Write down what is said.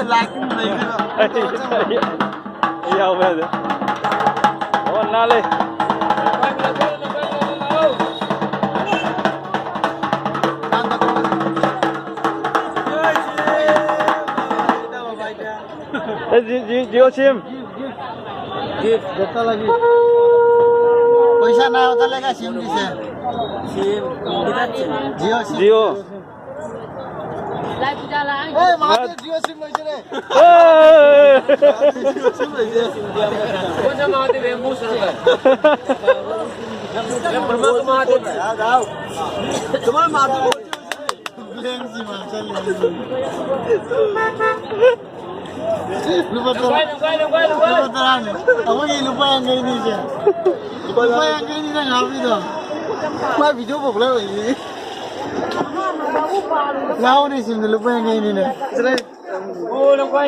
like này yêu về rồi còn na lên Jio sim पैसा ना होता लेगा सिम किसे जियो Jio ए माते जियो सिम लइছে रे जियो सिम लइছে कोन माते बे मुस रे परमात्मा माते जाओ तुम्हारा माते ब्लैंक सी मार चल lupa terang apa yang lupa yang kayak ini sih lupa yang kayak ini kan ngapain tuh mah video boleh lagi lau nih sih lupa yang kayak ini nih oh lupa